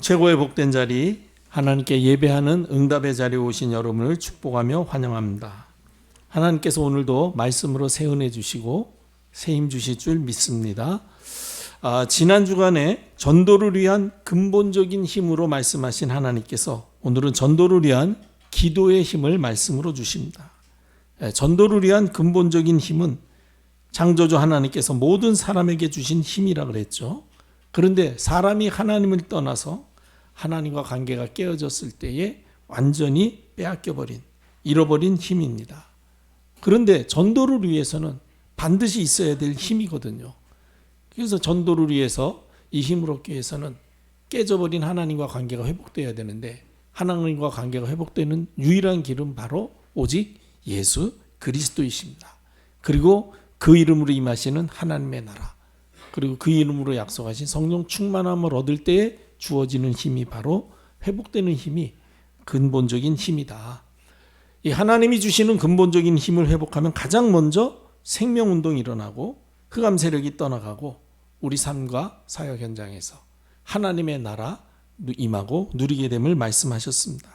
최고의 복된 자리, 하나님께 예배하는 응답의 자리에 오신 여러분을 축복하며 환영합니다. 하나님께서 오늘도 말씀으로 새 은혜 주시고 새 힘 주실 줄 믿습니다. 지난 주간에 전도를 위한 근본적인 힘으로 말씀하신 하나님께서 오늘은 전도를 위한 기도의 힘을 말씀으로 주십니다. 전도를 위한 근본적인 힘은 창조주 하나님께서 모든 사람에게 주신 힘이라 그랬죠. 그런데 사람이 하나님을 떠나서 하나님과 관계가 깨어졌을 때에 완전히 빼앗겨버린, 잃어버린 힘입니다. 그런데 전도를 위해서는 반드시 있어야 될 힘이거든요. 그래서 전도를 위해서 이 힘을 얻기 위해서는 깨져버린 하나님과 관계가 회복되어야 되는데, 하나님과 관계가 회복되는 유일한 길은 바로 오직 예수 그리스도이십니다. 그리고 그 이름으로 임하시는 하나님의 나라, 그리고 그 이름으로 약속하신 성령 충만함을 얻을 때에 주어지는 힘이 바로 회복되는 힘이 근본적인 힘이다. 이 하나님이 주시는 근본적인 힘을 회복하면 가장 먼저 생명운동이 일어나고 흑암 세력이 떠나가고 우리 삶과 사역 현장에서 하나님의 나라 임하고 누리게 됨을 말씀하셨습니다.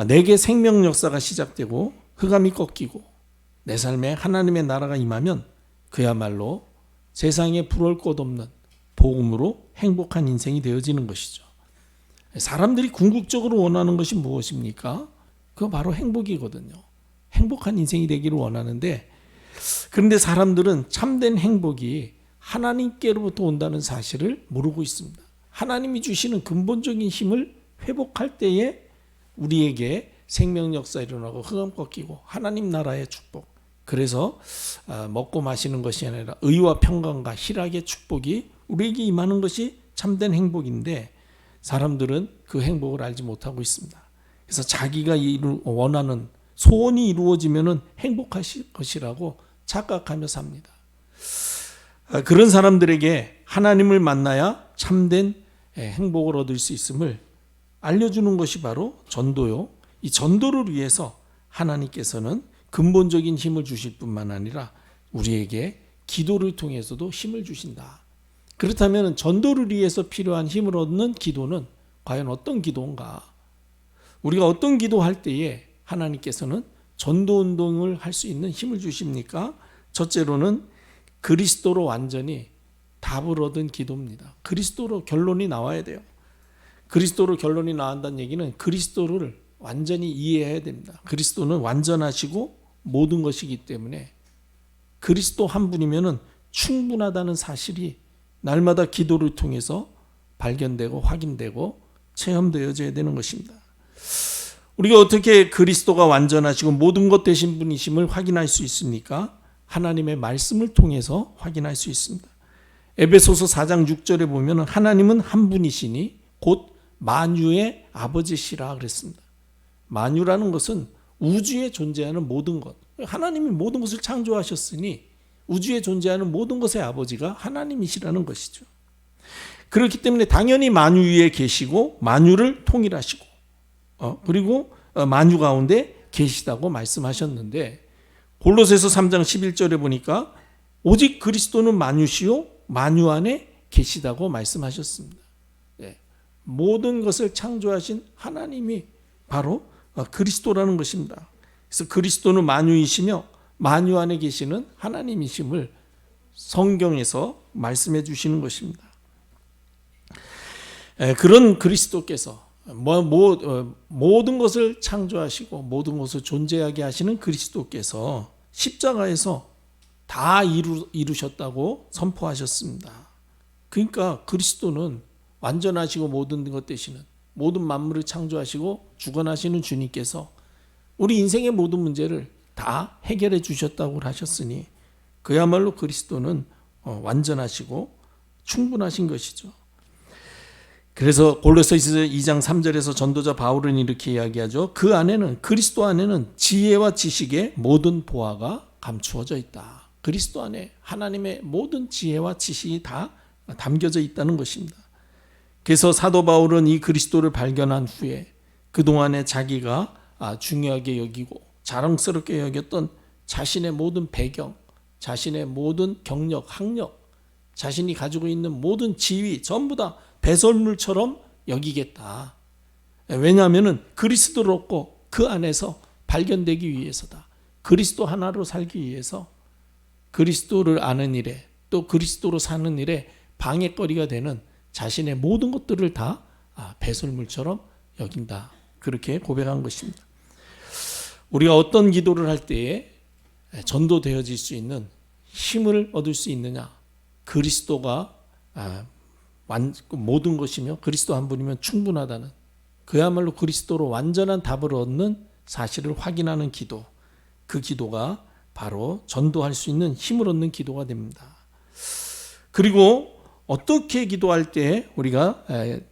내게 생명 역사가 시작되고 흑암이 꺾이고 내 삶에 하나님의 나라가 임하면 그야말로 세상에 부러울 것 없는 복음으로 행복한 인생이 되어지는 것이죠. 사람들이 궁극적으로 원하는 것이 무엇입니까? 그거 바로 행복이거든요. 행복한 인생이 되기를 원하는데, 그런데 사람들은 참된 행복이 하나님께로부터 온다는 사실을 모르고 있습니다. 하나님이 주시는 근본적인 힘을 회복할 때에 우리에게 생명 역사 일어나고 흑암 꺾이고 하나님 나라의 축복, 그래서 먹고 마시는 것이 아니라 의와 평강과 희락의 축복이 우리에게 임하는 것이 참된 행복인데, 사람들은 그 행복을 알지 못하고 있습니다. 그래서 자기가 원하는 소원이 이루어지면 행복할 것이라고 착각하며 삽니다. 그런 사람들에게 하나님을 만나야 참된 행복을 얻을 수 있음을 알려주는 것이 바로 전도요. 이 전도를 위해서 하나님께서는 근본적인 힘을 주실 뿐만 아니라 우리에게 기도를 통해서도 힘을 주신다. 그렇다면 전도를 위해서 필요한 힘을 얻는 기도는 과연 어떤 기도인가? 우리가 어떤 기도할 때에 하나님께서는 전도운동을 할 수 있는 힘을 주십니까? 첫째로는 그리스도로 완전히 답을 얻은 기도입니다. 그리스도로 결론이 나와야 돼요. 그리스도로 결론이 나온다는 얘기는 그리스도를 완전히 이해해야 됩니다. 그리스도는 완전하시고 모든 것이기 때문에 그리스도 한 분이면 충분하다는 사실이 날마다 기도를 통해서 발견되고 확인되고 체험되어져야 되는 것입니다. 우리가 어떻게 그리스도가 완전하시고 모든 것 되신 분이심을 확인할 수 있습니까? 하나님의 말씀을 통해서 확인할 수 있습니다. 에베소서 4장 6절에 보면 하나님은 한 분이시니 곧 만유의 아버지시라 그랬습니다. 만유라는 것은 우주에 존재하는 모든 것, 하나님이 모든 것을 창조하셨으니 우주에 존재하는 모든 것의 아버지가 하나님이시라는 것이죠. 그렇기 때문에 당연히 만유 위에 계시고 만유를 통일하시고 그리고 만유 가운데 계시다고 말씀하셨는데, 골로새서 3장 11절에 보니까 오직 그리스도는 만유시요 만유 안에 계시다고 말씀하셨습니다. 모든 것을 창조하신 하나님이 바로 그리스도라는 것입니다. 그래서 그리스도는 만유이시며 만유 안에 계시는 하나님이심을 성경에서 말씀해 주시는 것입니다. 그런 그리스도께서 모든 것을 창조하시고 모든 것을 존재하게 하시는 그리스도께서 십자가에서 다 이루셨다고 선포하셨습니다. 그러니까 그리스도는 완전하시고 모든 것 되시는, 모든 만물을 창조하시고 주관하시는 주님께서 우리 인생의 모든 문제를 다 해결해 주셨다고 하셨으니 그야말로 그리스도는 완전하시고 충분하신 것이죠. 그래서 골로새서 2장 3절에서 전도자 바울은 이렇게 이야기하죠. 그 안에는, 그리스도 안에는 지혜와 지식의 모든 보화가 감추어져 있다. 그리스도 안에 하나님의 모든 지혜와 지식이 다 담겨져 있다는 것입니다. 그래서 사도 바울은 이 그리스도를 발견한 후에 그동안에 자기가 중요하게 여기고 자랑스럽게 여겼던 자신의 모든 배경, 자신의 모든 경력, 학력, 자신이 가지고 있는 모든 지위 전부 다 배설물처럼 여기겠다. 왜냐하면 그리스도를 얻고 그 안에서 발견되기 위해서다. 그리스도 하나로 살기 위해서 그리스도를 아는 일에 또 그리스도로 사는 일에 방해거리가 되는 자신의 모든 것들을 다 배설물처럼 여긴다. 그렇게 고백한 것입니다. 우리가 어떤 기도를 할 때에 전도되어질 수 있는 힘을 얻을 수 있느냐? 그리스도가 모든 것이며 그리스도 한 분이면 충분하다는, 그야말로 그리스도로 완전한 답을 얻는 사실을 확인하는 기도, 그 기도가 바로 전도할 수 있는 힘을 얻는 기도가 됩니다. 그리고 어떻게 기도할 때 우리가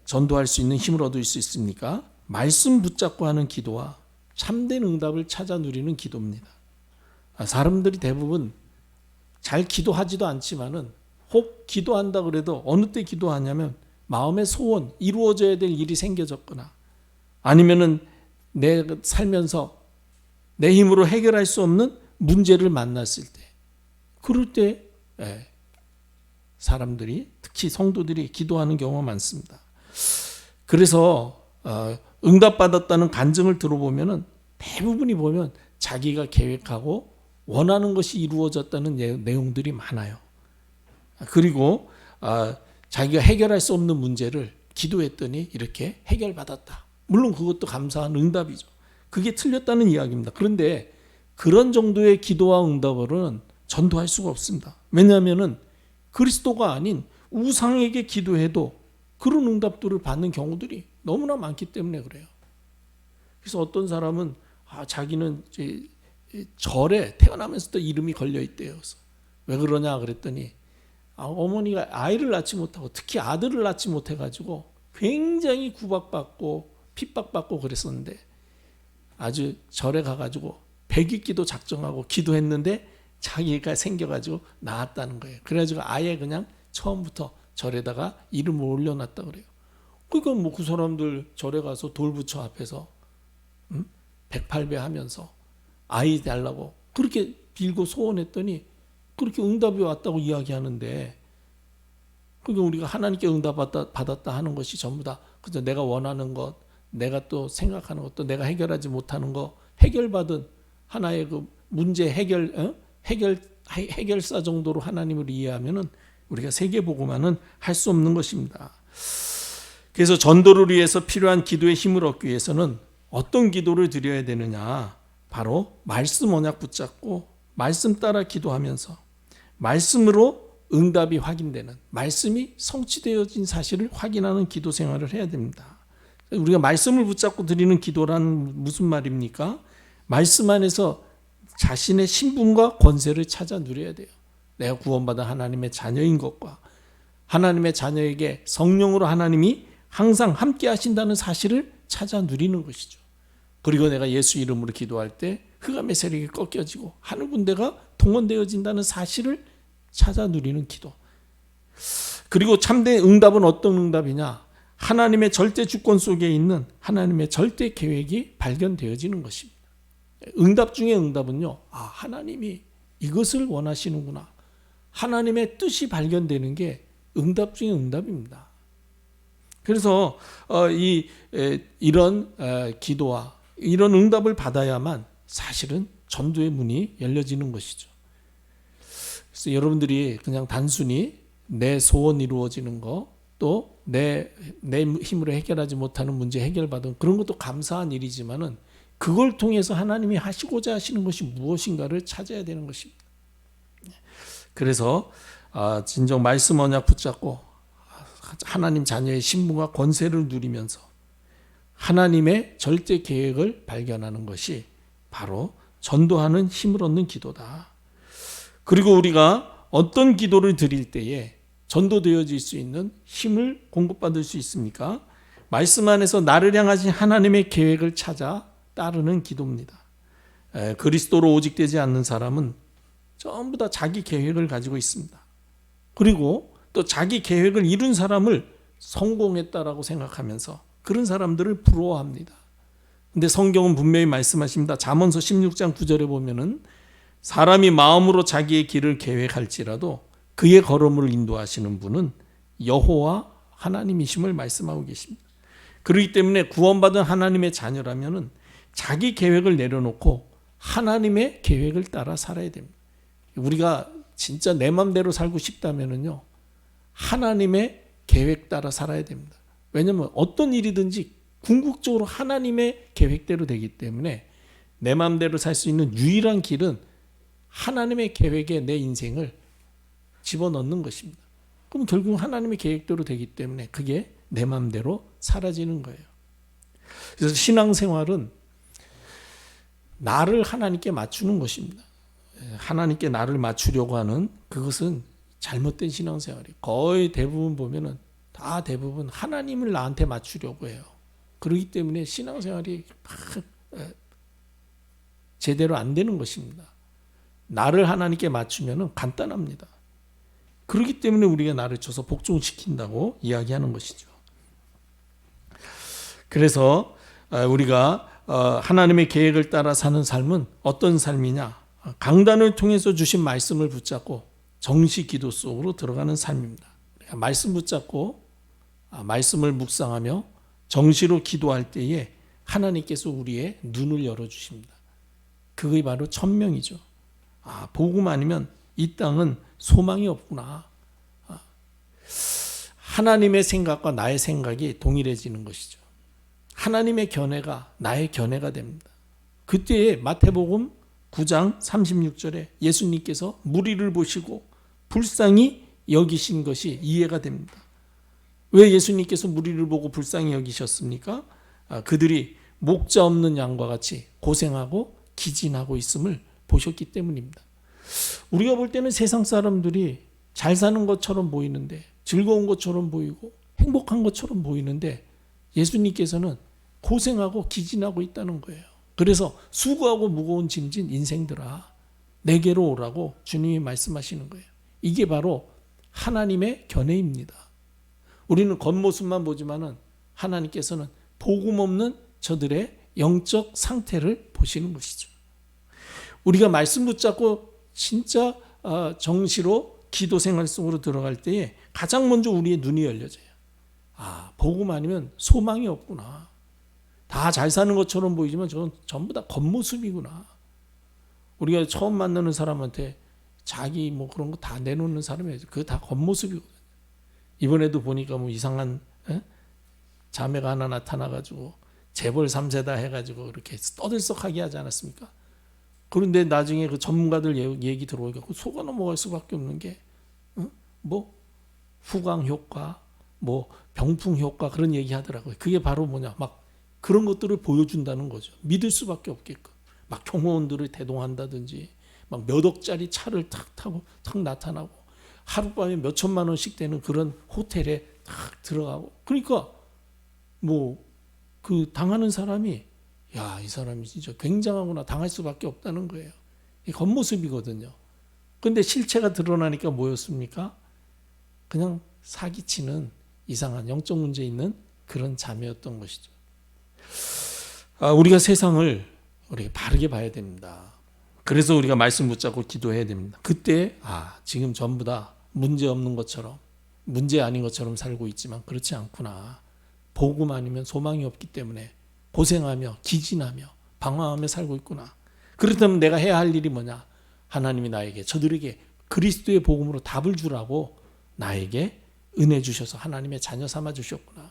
전도할 수 있는 힘을 얻을 수 있습니까? 말씀 붙잡고 하는 기도와 참된 응답을 찾아 누리는 기도입니다. 사람들이 대부분 잘 기도하지도 않지만은 혹 기도한다 그래도 어느 때 기도하냐면 마음의 소원, 이루어져야 될 일이 생겨졌거나 아니면은 내 살면서 내 힘으로 해결할 수 없는 문제를 만났을 때, 그럴 때 사람들이, 특히 성도들이 기도하는 경우가 많습니다. 그래서 응답받았다는 간증을 들어보면은 대부분이 보면 자기가 계획하고 원하는 것이 이루어졌다는 내용들이 많아요. 그리고 자기가 해결할 수 없는 문제를 기도했더니 이렇게 해결받았다. 물론 그것도 감사한 응답이죠. 그게 틀렸다는 이야기입니다. 그런데 그런 정도의 기도와 응답으로는 전도할 수가 없습니다. 왜냐하면 그리스도가 아닌 우상에게 기도해도 그런 응답들을 받는 경우들이 너무나 많기 때문에 그래요. 그래서 어떤 사람은 자기는 절에 태어나면서부터 이름이 걸려 있대요. 그래서 왜 그러냐 그랬더니 어머니가 아이를 낳지 못하고 특히 아들을 낳지 못해가지고 굉장히 구박받고 핍박받고 그랬었는데 아주 절에 가가지고 백일기도 작정하고 기도했는데 자기가 생겨가지고 나았다는 거예요. 그래가지고 아예 그냥 처음부터 절에다가 이름을 올려놨다 그래요. 그러니까 그 사람들 절에 가서 돌부처 앞에서 108배 하면서 아이 달라고 그렇게 빌고 소원했더니 그렇게 응답이 왔다고 이야기하는데, 그러니까 우리가 하나님께 응답받았다 하는 것이 전부 다 그저 내가 원하는 것, 내가 또 생각하는 것도 내가 해결하지 못하는 거 해결받은 하나의 그 문제 해결사 정도로 하나님을 이해하면은 우리가 세계복음화는 할 수 없는 것입니다. 그래서 전도를 위해서 필요한 기도의 힘을 얻기 위해서는 어떤 기도를 드려야 되느냐? 바로 말씀 언약 붙잡고 말씀 따라 기도하면서 말씀으로 응답이 확인되는, 말씀이 성취되어진 사실을 확인하는 기도 생활을 해야 됩니다. 우리가 말씀을 붙잡고 드리는 기도란 무슨 말입니까? 말씀 안에서 자신의 신분과 권세를 찾아 누려야 돼요. 내가 구원받은 하나님의 자녀인 것과 하나님의 자녀에게 성령으로 하나님이 항상 함께 하신다는 사실을 찾아 누리는 것이죠. 그리고 내가 예수 이름으로 기도할 때 흑암의 세력이 꺾여지고 하늘 군대가 동원되어진다는 사실을 찾아 누리는 기도. 그리고 참된 응답은 어떤 응답이냐? 하나님의 절대 주권 속에 있는 하나님의 절대 계획이 발견되어지는 것입니다. 응답 중에 응답은요, 하나님이 이것을 원하시는구나, 하나님의 뜻이 발견되는 게 응답 중에 응답입니다. 그래서 이런 기도와 이런 응답을 받아야만 사실은 전도의 문이 열려지는 것이죠. 그래서 여러분들이 그냥 단순히 내 소원 이루어지는 거, 또 내 힘으로 해결하지 못하는 문제 해결받은 그런 것도 감사한 일이지만은 그걸 통해서 하나님이 하시고자 하시는 것이 무엇인가를 찾아야 되는 것입니다. 그래서 진정 말씀 언약 붙잡고 하나님 자녀의 신분과 권세를 누리면서 하나님의 절대 계획을 발견하는 것이 바로 전도하는 힘을 얻는 기도다. 그리고 우리가 어떤 기도를 드릴 때에 전도되어질 수 있는 힘을 공급받을 수 있습니까? 말씀 안에서 나를 향하신 하나님의 계획을 찾아 따르는 기도입니다. 그리스도로 오직 되지 않는 사람은 전부 다 자기 계획을 가지고 있습니다. 그리고 또 자기 계획을 이룬 사람을 성공했다라고 생각하면서 그런 사람들을 부러워합니다. 근데 성경은 분명히 말씀하십니다. 잠언서 16장 9절에 보면은 사람이 마음으로 자기의 길을 계획할지라도 그의 걸음을 인도하시는 분은 여호와 하나님이심을 말씀하고 계십니다. 그렇기 때문에 구원받은 하나님의 자녀라면은 자기 계획을 내려놓고 하나님의 계획을 따라 살아야 됩니다. 우리가 진짜 내 맘대로 살고 싶다면은요, 하나님의 계획 따라 살아야 됩니다. 왜냐하면 어떤 일이든지 궁극적으로 하나님의 계획대로 되기 때문에 내 맘대로 살 수 있는 유일한 길은 하나님의 계획에 내 인생을 집어넣는 것입니다. 그럼 결국 하나님의 계획대로 되기 때문에 그게 내 맘대로 사라지는 거예요. 그래서 신앙생활은 나를 하나님께 맞추는 것입니다. 하나님께 나를 맞추려고 하는 그것은 잘못된 신앙생활이에요. 거의 대부분 보면은 다 대부분 하나님을 나한테 맞추려고 해요. 그렇기 때문에 신앙생활이 제대로 안 되는 것입니다. 나를 하나님께 맞추면은 간단합니다. 그렇기 때문에 우리가 나를 쳐서 복종시킨다고 이야기하는 것이죠. 그래서 우리가 하나님의 계획을 따라 사는 삶은 어떤 삶이냐? 강단을 통해서 주신 말씀을 붙잡고 정시 기도 속으로 들어가는 삶입니다. 말씀 붙잡고 말씀을 묵상하며 정시로 기도할 때에 하나님께서 우리의 눈을 열어주십니다. 그게 바로 천명이죠. 복음 아니면 이 땅은 소망이 없구나. 하나님의 생각과 나의 생각이 동일해지는 것이죠. 하나님의 견해가 나의 견해가 됩니다. 그때에 마태복음 9장 36절에 예수님께서 무리를 보시고 불쌍히 여기신 것이 이해가 됩니다. 왜 예수님께서 무리를 보고 불쌍히 여기셨습니까? 그들이 목자 없는 양과 같이 고생하고 기진하고 있음을 보셨기 때문입니다. 우리가 볼 때는 세상 사람들이 잘 사는 것처럼 보이는데, 즐거운 것처럼 보이고 행복한 것처럼 보이는데 예수님께서는 고생하고 기진하고 있다는 거예요. 그래서 수고하고 무거운 짐진 인생들아 내게로 오라고 주님이 말씀하시는 거예요. 이게 바로 하나님의 견해입니다. 우리는 겉모습만 보지만은 하나님께서는 복음 없는 저들의 영적 상태를 보시는 것이죠. 우리가 말씀 붙잡고 진짜 정시로 기도 생활 속으로 들어갈 때에 가장 먼저 우리의 눈이 열려져요. 복음 아니면 소망이 없구나. 다 잘 사는 것처럼 보이지만 저건 전부 다 겉모습이구나. 우리가 처음 만나는 사람한테 자기 뭐 그런 거 다 내놓는 사람이에요. 그거 다 겉모습이거든요. 이번에도 보니까 뭐 이상한 자매가 하나 나타나가지고 재벌 3세다 해가지고 이렇게 떠들썩하게 하지 않았습니까? 그런데 나중에 그 전문가들 얘기 들어오니까 속아 넘어갈 수밖에 없는 게 뭐 후광 효과, 뭐 병풍 효과 그런 얘기 하더라고요. 그게 바로 뭐냐, 막 그런 것들을 보여준다는 거죠. 믿을 수밖에 없게끔. 막 경호원들을 대동한다든지, 막 몇 억짜리 차를 탁 타고 탁 나타나고, 하룻밤에 몇 천만 원씩 되는 그런 호텔에 탁 들어가고. 그러니까 뭐 그 당하는 사람이 야, 이 사람이 진짜 굉장하구나, 당할 수밖에 없다는 거예요. 이 겉모습이거든요. 근데 실체가 드러나니까 뭐였습니까? 그냥 사기치는 이상한 영적 문제 있는 그런 자매였던 것이죠. 우리가 세상을 우리가 바르게 봐야 됩니다. 그래서 우리가 말씀 붙잡고 기도해야 됩니다. 그때 지금 전부 다 문제 없는 것처럼, 문제 아닌 것처럼 살고 있지만 그렇지 않구나. 복음 아니면 소망이 없기 때문에 고생하며 기진하며 방황하며 살고 있구나. 그렇다면 내가 해야 할 일이 뭐냐? 하나님이 나에게, 저들에게 그리스도의 복음으로 답을 주라고 나에게 은혜 주셔서 하나님의 자녀 삼아 주셨구나.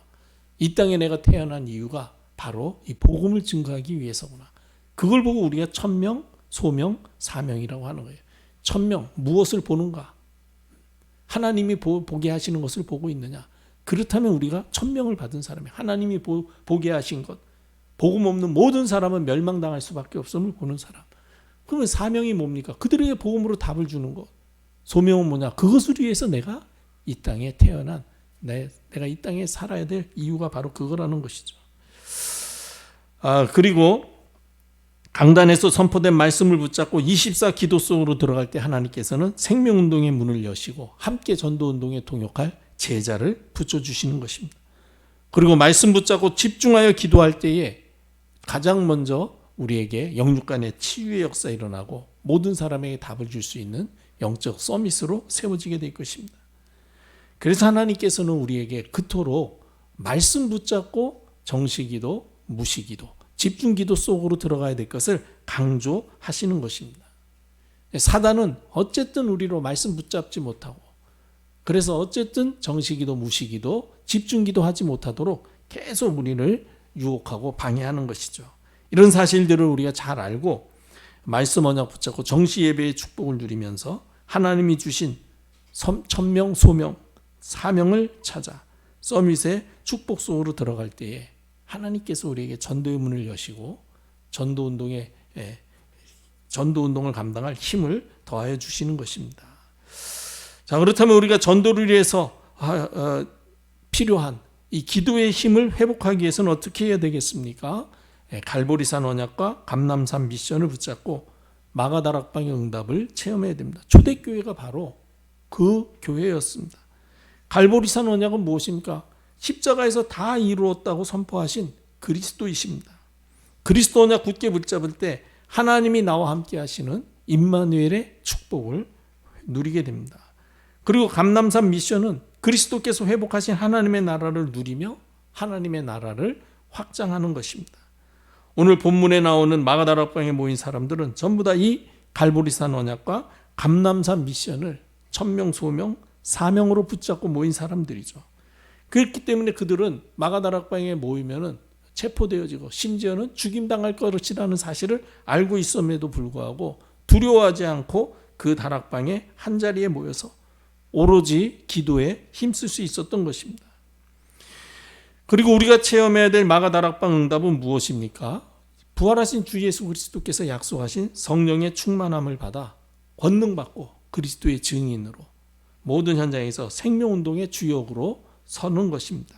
이 땅에 내가 태어난 이유가 바로 이 복음을 증거하기 위해서구나. 그걸 보고 우리가 천명, 소명, 사명이라고 하는 거예요. 천명, 무엇을 보는가? 하나님이 보게 하시는 것을 보고 있느냐? 그렇다면 우리가 천명을 받은 사람이, 하나님이 보게 하신 것, 복음 없는 모든 사람은 멸망당할 수밖에 없음을 보는 사람. 그러면 사명이 뭡니까? 그들에게 복음으로 답을 주는 것. 소명은 뭐냐? 그것을 위해서 내가 이 땅에 태어난, 내가 이 땅에 살아야 될 이유가 바로 그거라는 것이죠. 그리고 강단에서 선포된 말씀을 붙잡고 24 기도 속으로 들어갈 때 하나님께서는 생명운동의 문을 여시고 함께 전도운동에 동역할 제자를 붙여주시는 것입니다. 그리고 말씀 붙잡고 집중하여 기도할 때에 가장 먼저 우리에게 영육 간의 치유의 역사 일어나고 모든 사람에게 답을 줄 수 있는 영적 서밋으로 세워지게 될 것입니다. 그래서 하나님께서는 우리에게 그토록 말씀 붙잡고 정시기도, 무시기도, 집중기도 속으로 들어가야 될 것을 강조하시는 것입니다. 사단은 어쨌든 우리로 말씀 붙잡지 못하고, 그래서 어쨌든 정시기도, 무시기도, 집중기도 하지 못하도록 계속 우리를 유혹하고 방해하는 것이죠. 이런 사실들을 우리가 잘 알고 말씀 언약 붙잡고 정시 예배의 축복을 누리면서 하나님이 주신 천명, 소명, 사명을 찾아 서밋의 축복 속으로 들어갈 때에 하나님께서 우리에게 전도의 문을 여시고 전도 운동을 감당할 힘을 더하여 주시는 것입니다. 자, 그렇다면 우리가 전도를 위해서 필요한 이 기도의 힘을 회복하기 위해서는 어떻게 해야 되겠습니까? 갈보리산 언약과 감람산 미션을 붙잡고 마가다락방의 응답을 체험해야 됩니다. 초대교회가 바로 그 교회였습니다. 갈보리산 언약은 무엇입니까? 십자가에서 다 이루었다고 선포하신 그리스도이십니다. 그리스도 언약 굳게 붙잡을 때 하나님이 나와 함께 하시는 임마누엘의 축복을 누리게 됩니다. 그리고 감람산 미션은 그리스도께서 회복하신 하나님의 나라를 누리며 하나님의 나라를 확장하는 것입니다. 오늘 본문에 나오는 마가다락방에 모인 사람들은 전부 다 이 갈보리산 언약과 감람산 미션을 천명, 소명, 사명으로 붙잡고 모인 사람들이죠. 그렇기 때문에 그들은 마가다락방에 모이면은 체포되어지고 심지어는 죽임당할 것이라는 사실을 알고 있음에도 불구하고 두려워하지 않고 그 다락방에 한자리에 모여서 오로지 기도에 힘쓸 수 있었던 것입니다. 그리고 우리가 체험해야 될 마가다락방 응답은 무엇입니까? 부활하신 주 예수 그리스도께서 약속하신 성령의 충만함을 받아 권능받고 그리스도의 증인으로 모든 현장에서 생명운동의 주역으로 서는 것입니다.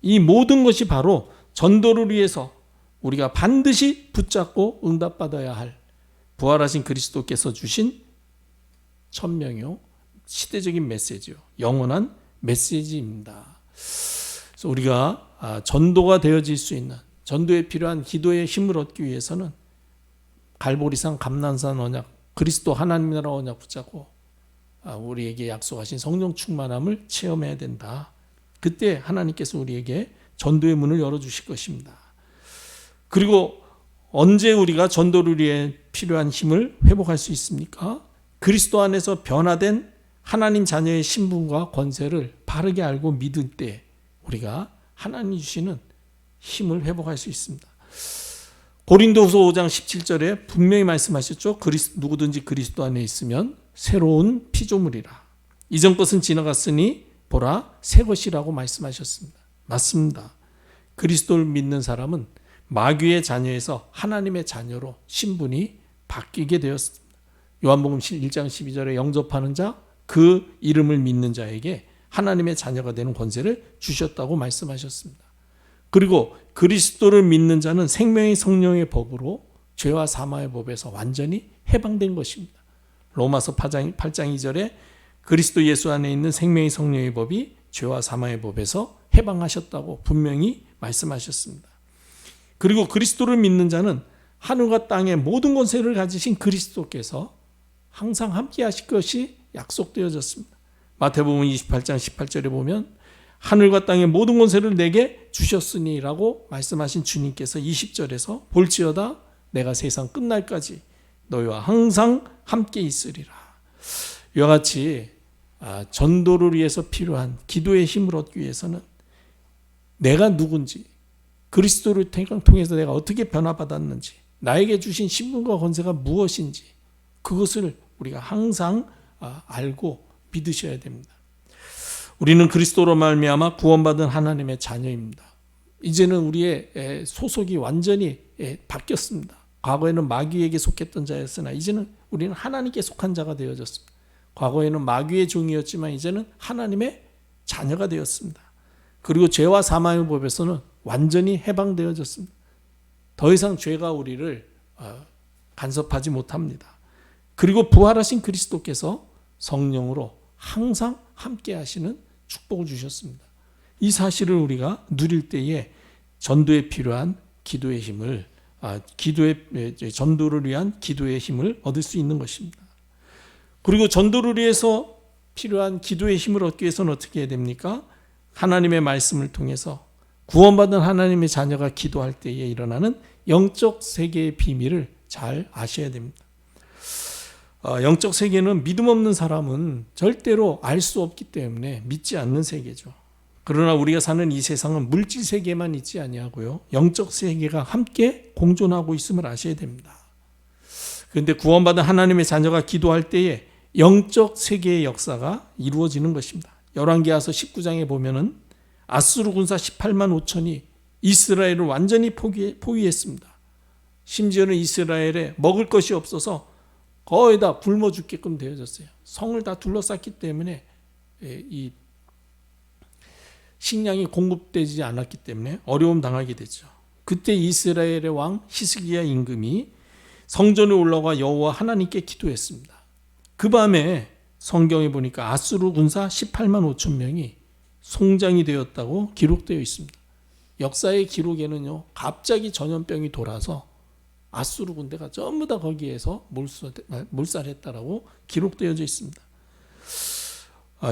이 모든 것이 바로 전도를 위해서 우리가 반드시 붙잡고 응답받아야 할 부활하신 그리스도께서 주신 천명요, 시대적인 메시지요, 영원한 메시지입니다. 그래서 우리가 전도가 되어질 수 있는, 전도에 필요한 기도의 힘을 얻기 위해서는 갈보리산, 감람산 언약, 그리스도 하나님 나라 언약 붙잡고 우리에게 약속하신 성령 충만함을 체험해야 된다. 그때 하나님께서 우리에게 전도의 문을 열어주실 것입니다. 그리고 언제 우리가 전도를 위해 필요한 힘을 회복할 수 있습니까? 그리스도 안에서 변화된 하나님 자녀의 신분과 권세를 바르게 알고 믿을 때 우리가 하나님이 주시는 힘을 회복할 수 있습니다. 고린도후서 5장 17절에 분명히 말씀하셨죠. 누구든지 그리스도 안에 있으면 새로운 피조물이라. 이전 것은 지나갔으니 보라 새 것이라고 말씀하셨습니다. 맞습니다. 그리스도를 믿는 사람은 마귀의 자녀에서 하나님의 자녀로 신분이 바뀌게 되었습니다. 요한복음 1장 12절에 영접하는 자, 그 이름을 믿는 자에게 하나님의 자녀가 되는 권세를 주셨다고 말씀하셨습니다. 그리고 그리스도를 믿는 자는 생명의 성령의 법으로 죄와 사망의 법에서 완전히 해방된 것입니다. 로마서 8장 2절에 그리스도 예수 안에 있는 생명의 성령의 법이 죄와 사망의 법에서 해방하셨다고 분명히 말씀하셨습니다. 그리고 그리스도를 믿는 자는 하늘과 땅의 모든 권세를 가지신 그리스도께서 항상 함께 하실 것이 약속되어졌습니다. 마태복음 28장 18절에 보면 하늘과 땅의 모든 권세를 내게 주셨으니라고 말씀하신 주님께서 20절에서 볼지어다 내가 세상 끝날까지 너희와 항상 함께 있으리라. 이와 같이 전도를 위해서 필요한 기도의 힘을 얻기 위해서는 내가 누군지, 그리스도를 통해서 내가 어떻게 변화받았는지, 나에게 주신 신분과 권세가 무엇인지 그것을 우리가 항상 알고 믿으셔야 됩니다. 우리는 그리스도로 말미암아 구원받은 하나님의 자녀입니다. 이제는 우리의 소속이 완전히 바뀌었습니다. 과거에는 마귀에게 속했던 자였으나 이제는 우리는 하나님께 속한 자가 되어졌습니다. 과거에는 마귀의 종이었지만 이제는 하나님의 자녀가 되었습니다. 그리고 죄와 사망의 법에서는 완전히 해방되어졌습니다. 더 이상 죄가 우리를 간섭하지 못합니다. 그리고 부활하신 그리스도께서 성령으로 항상 함께 하시는 축복을 주셨습니다. 이 사실을 우리가 누릴 때에 전도에 필요한 기도의 힘을 전도를 위한 기도의 힘을 얻을 수 있는 것입니다. 그리고 전도를 위해서 필요한 기도의 힘을 얻기 위해서는 어떻게 해야 됩니까? 하나님의 말씀을 통해서 구원받은 하나님의 자녀가 기도할 때에 일어나는 영적 세계의 비밀을 잘 아셔야 됩니다. 영적 세계는 믿음 없는 사람은 절대로 알 수 없기 때문에 믿지 않는 세계죠. 그러나 우리가 사는 이 세상은 물질 세계만 있지 아니하고요, 영적 세계가 함께 공존하고 있음을 아셔야 됩니다. 그런데 구원받은 하나님의 자녀가 기도할 때에 영적 세계의 역사가 이루어지는 것입니다. 열왕기하서 19장에 보면은 아수르 군사 18만 5천이 이스라엘을 완전히 포위했습니다. 심지어는 이스라엘에 먹을 것이 없어서 거의 다 굶어 죽게끔 되어졌어요. 성을 다 둘러쌌기 때문에 이 식량이 공급되지 않았기 때문에 어려움 당하게 됐죠. 그때 이스라엘의 왕 히스기야 임금이 성전에 올라가 여호와 하나님께 기도했습니다. 그 밤에 성경에 보니까 아수르 군사 18만 5천 명이 송장이 되었다고 기록되어 있습니다. 역사의 기록에는요, 갑자기 전염병이 돌아서 아수르 군대가 전부 다 거기에서 몰살했다라고 기록되어져 있습니다.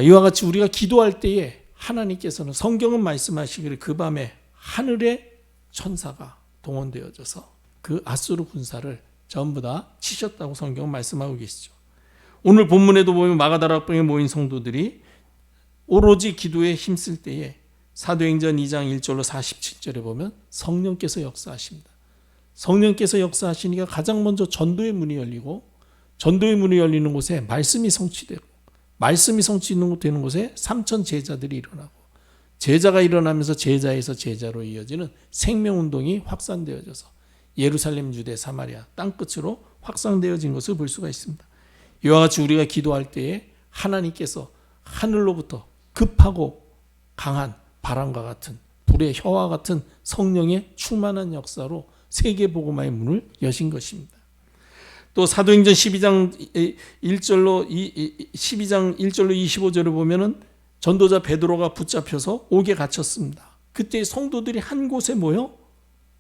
이와 같이 우리가 기도할 때에 하나님께서는, 성경은 말씀하시기를 그 밤에 하늘의 천사가 동원되어져서 그 아수르 군사를 전부 다 치셨다고 성경은 말씀하고 계시죠. 오늘 본문에도 보면 마가다락방에 모인 성도들이 오로지 기도에 힘쓸 때에 사도행전 2장 1절로 47절에 보면 성령께서 역사하십니다. 성령께서 역사하시니까 가장 먼저 전도의 문이 열리고, 전도의 문이 열리는 곳에 말씀이 성취되고, 말씀이 성취되는 곳에 3천 제자들이 일어나고, 제자가 일어나면서 제자에서 제자로 이어지는 생명운동이 확산되어져서 예루살렘, 유대, 사마리아 땅끝으로 확산되어진 것을 볼 수가 있습니다. 이와 같이 우리가 기도할 때에 하나님께서 하늘로부터 급하고 강한 바람과 같은, 불의 혀와 같은 성령의 충만한 역사로 세계복음화의 문을 여신 것입니다. 또 사도행전 12장 1절로 25절을 보면은 전도자 베드로가 붙잡혀서 옥에 갇혔습니다. 그때 성도들이 한 곳에 모여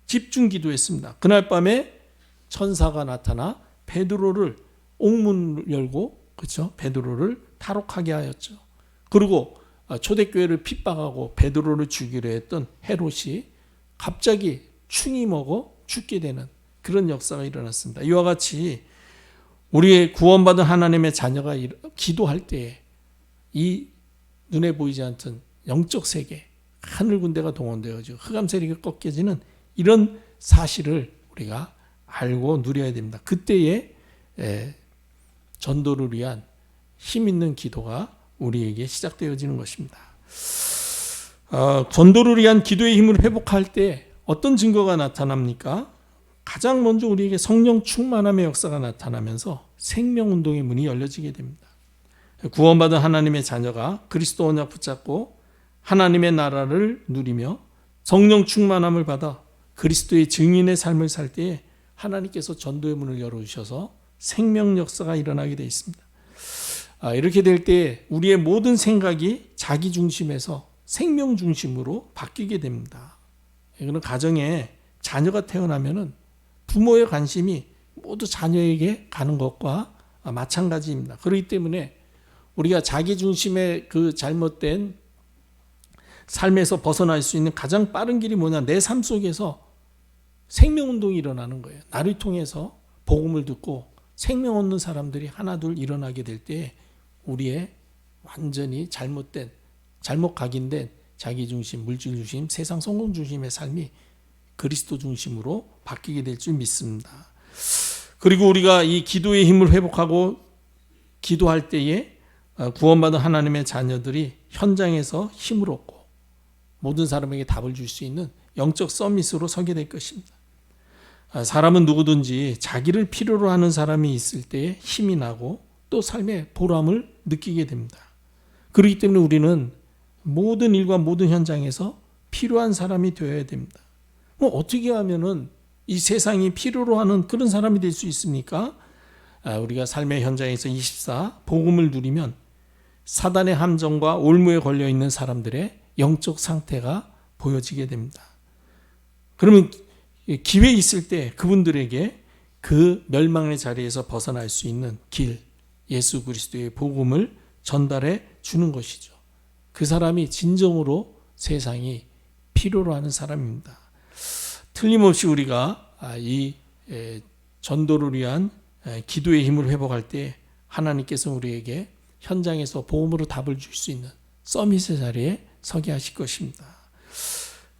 집중 기도했습니다. 그날 밤에 천사가 나타나 베드로를 옥문을 열고, 그렇죠? 베드로를 탈옥하게 하였죠. 그리고 초대교회를 핍박하고 베드로를 죽이려 했던 헤롯이 갑자기 충이 먹어 죽게 되는 그런 역사가 일어났습니다. 이와 같이 우리의 구원받은 하나님의 자녀가 기도할 때에 이 눈에 보이지 않던 영적 세계, 하늘 군대가 동원되어지고 흑암 세력이 꺾여지는 이런 사실을 우리가 알고 누려야 됩니다. 그때에 전도를 위한 힘 있는 기도가 우리에게 시작되어지는 것입니다. 전도를 위한 기도의 힘을 회복할 때 어떤 증거가 나타납니까? 가장 먼저 우리에게 성령 충만함의 역사가 나타나면서 생명운동의 문이 열려지게 됩니다. 구원받은 하나님의 자녀가 그리스도 언약 붙잡고 하나님의 나라를 누리며 성령 충만함을 받아 그리스도의 증인의 삶을 살 때에 하나님께서 전도의 문을 열어주셔서 생명 역사가 일어나게 되어 있습니다. 이렇게 될 때 우리의 모든 생각이 자기 중심에서 생명 중심으로 바뀌게 됩니다. 이거는 가정에 자녀가 태어나면은 부모의 관심이 모두 자녀에게 가는 것과 마찬가지입니다. 그렇기 때문에 우리가 자기 중심의 그 잘못된 삶에서 벗어날 수 있는 가장 빠른 길이 뭐냐? 내 삶 속에서 생명운동이 일어나는 거예요. 나를 통해서 복음을 듣고 생명 얻는 사람들이 하나둘 일어나게 될 때 우리의 완전히 잘못 각인된 자기 중심, 물질 중심, 세상 성공 중심의 삶이 그리스도 중심으로 바뀌게 될 줄 믿습니다. 그리고 우리가 이 기도의 힘을 회복하고 기도할 때에 구원받은 하나님의 자녀들이 현장에서 힘을 얻고 모든 사람에게 답을 줄 수 있는 영적 서밋으로 서게 될 것입니다. 사람은 누구든지 자기를 필요로 하는 사람이 있을 때에 힘이 나고 또 삶의 보람을 느끼게 됩니다. 그렇기 때문에 우리는 모든 일과 모든 현장에서 필요한 사람이 되어야 됩니다. 어떻게 하면은 이 세상이 필요로 하는 그런 사람이 될 수 있습니까? 우리가 삶의 현장에서 24 복음을 누리면 사단의 함정과 올무에 걸려 있는 사람들의 영적 상태가 보여지게 됩니다. 그러면 기회 있을 때 그분들에게 그 멸망의 자리에서 벗어날 수 있는 길, 예수 그리스도의 복음을 전달해 주는 것이죠. 그 사람이 진정으로 세상이 필요로 하는 사람입니다. 틀림없이 우리가 이 전도를 위한 기도의 힘을 회복할 때 하나님께서 우리에게 현장에서 복음으로 답을 줄 수 있는 서밋의 자리에 서게 하실 것입니다.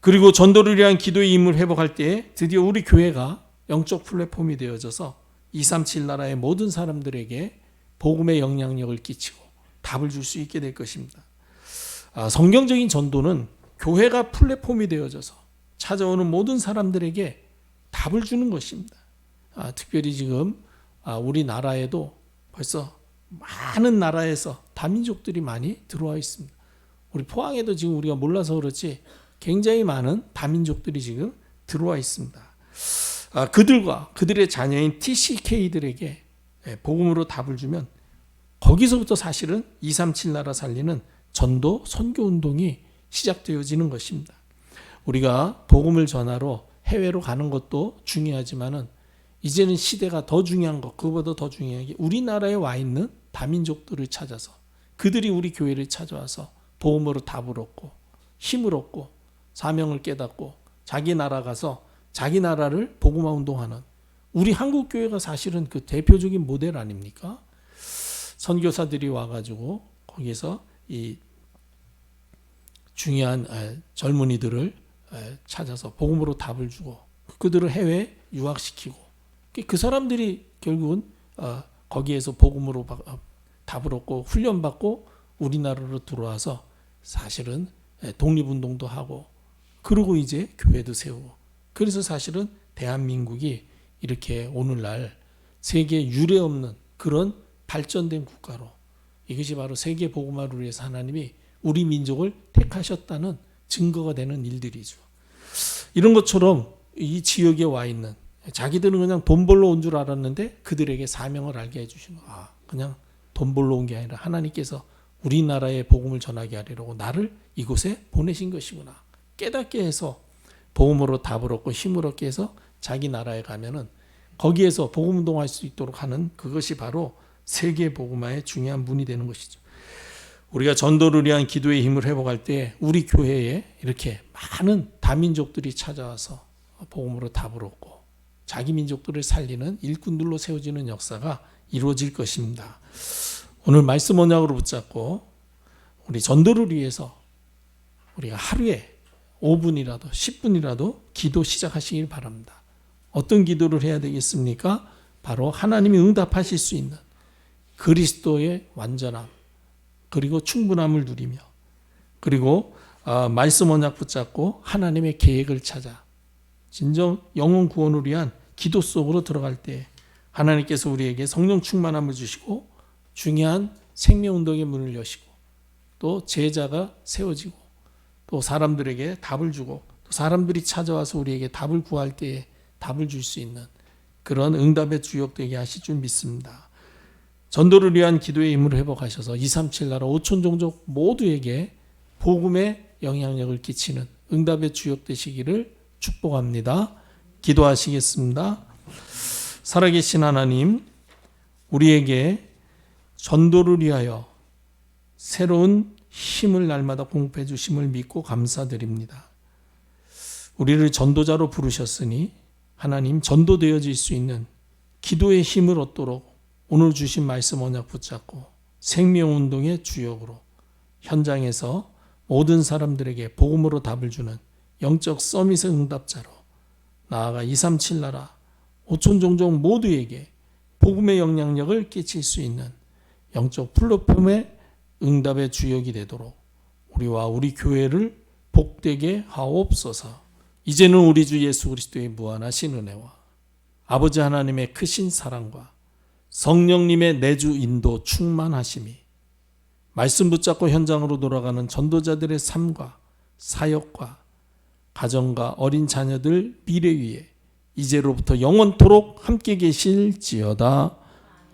그리고 전도를 위한 기도의 힘을 회복할 때 드디어 우리 교회가 영적 플랫폼이 되어져서 237 나라의 모든 사람들에게 복음의 영향력을 끼치고 답을 줄 수 있게 될 것입니다. 성경적인 전도는 교회가 플랫폼이 되어져서 찾아오는 모든 사람들에게 답을 주는 것입니다. 특별히 지금 우리나라에도 벌써 많은 나라에서 다민족들이 많이 들어와 있습니다. 우리 포항에도 지금 우리가 몰라서 그렇지 굉장히 많은 다민족들이 지금 들어와 있습니다. 그들과 그들의 자녀인 TCK들에게 복음으로 답을 주면 거기서부터 사실은 237 나라 살리는 전도 선교 운동이 시작되어지는 것입니다. 우리가 복음을 전하러 해외로 가는 것도 중요하지만은 이제는 시대가 더 중요한 것, 그보다 더 중요한 게 우리나라에 와 있는 다민족들을 찾아서 그들이 우리 교회를 찾아와서 복음으로 답을 얻고 힘을 얻고 사명을 깨닫고 자기 나라 가서 자기 나라를 복음화 운동하는 우리 한국 교회가 사실은 그 대표적인 모델 아닙니까? 선교사들이 와가지고 거기서 이 중요한 젊은이들을 찾아서 복음으로 답을 주고 그들을 해외에 유학시키고 그 사람들이 결국은 거기에서 복음으로 답을 얻고 훈련받고 우리나라로 들어와서 사실은 독립운동도 하고 그러고 이제 교회도 세우고 그래서 사실은 대한민국이 이렇게 오늘날 세계 유례 없는 그런 발전된 국가로 이것이 바로 세계 복음화를 위해서 하나님이 우리 민족을 택하셨다는 증거가 되는 일들이죠. 이런 것처럼 이 지역에 와 있는 자기들은 그냥 돈 벌러 온 줄 알았는데 그들에게 사명을 알게 해주신 거야. 그냥 돈 벌러 온 게 아니라 하나님께서 우리나라에 복음을 전하게 하려고 나를 이곳에 보내신 것이구나. 깨닫게 해서 복음으로 답을 얻고 힘을 얻게 해서 자기 나라에 가면은 거기에서 복음 운동할 수 있도록 하는 그것이 바로 세계 복음화의 중요한 문이 되는 것이죠. 우리가 전도를 위한 기도의 힘을 회복할 때 우리 교회에 이렇게 많은 다민족들이 찾아와서 복음으로 답을 얻고 자기 민족들을 살리는 일꾼들로 세워지는 역사가 이루어질 것입니다. 오늘 말씀 언약으로 붙잡고 우리 전도를 위해서 우리가 하루에 5분이라도 10분이라도 기도 시작하시길 바랍니다. 어떤 기도를 해야 되겠습니까? 바로 하나님이 응답하실 수 있는 그리스도의 완전함 그리고 충분함을 누리며 그리고 말씀 언약 붙잡고 하나님의 계획을 찾아 진정 영혼 구원을 위한 기도 속으로 들어갈 때 하나님께서 우리에게 성령 충만함을 주시고 중요한 생명운동의 문을 여시고 또 제자가 세워지고 또 사람들에게 답을 주고 또 사람들이 찾아와서 우리에게 답을 구할 때에 답을 줄 수 있는 그런 응답의 주역 되게 하실 줄 믿습니다. 전도를 위한 기도의 힘을 회복하셔서 237 나라 5천 종족 모두에게 복음의 영향력을 끼치는 응답의 주역 되시기를 축복합니다. 기도하시겠습니다. 살아계신 하나님, 우리에게 전도를 위하여 새로운 힘을 날마다 공급해 주심을 믿고 감사드립니다. 우리를 전도자로 부르셨으니 하나님 전도되어질 수 있는 기도의 힘을 얻도록 오늘 주신 말씀 언약 붙잡고 생명운동의 주역으로 현장에서 모든 사람들에게 복음으로 답을 주는 영적 서밋의 응답자로 나아가 237 나라 5천 종족 모두에게 복음의 영향력을 끼칠 수 있는 영적 플랫폼의 응답의 주역이 되도록 우리와 우리 교회를 복되게 하옵소서. 이제는 우리 주 예수 그리스도의 무한하신 은혜와 아버지 하나님의 크신 사랑과 성령님의 내주 인도 충만하심이 말씀 붙잡고 현장으로 돌아가는 전도자들의 삶과 사역과 가정과 어린 자녀들 미래 위에 이제로부터 영원토록 함께 계실지어다.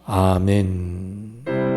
아멘.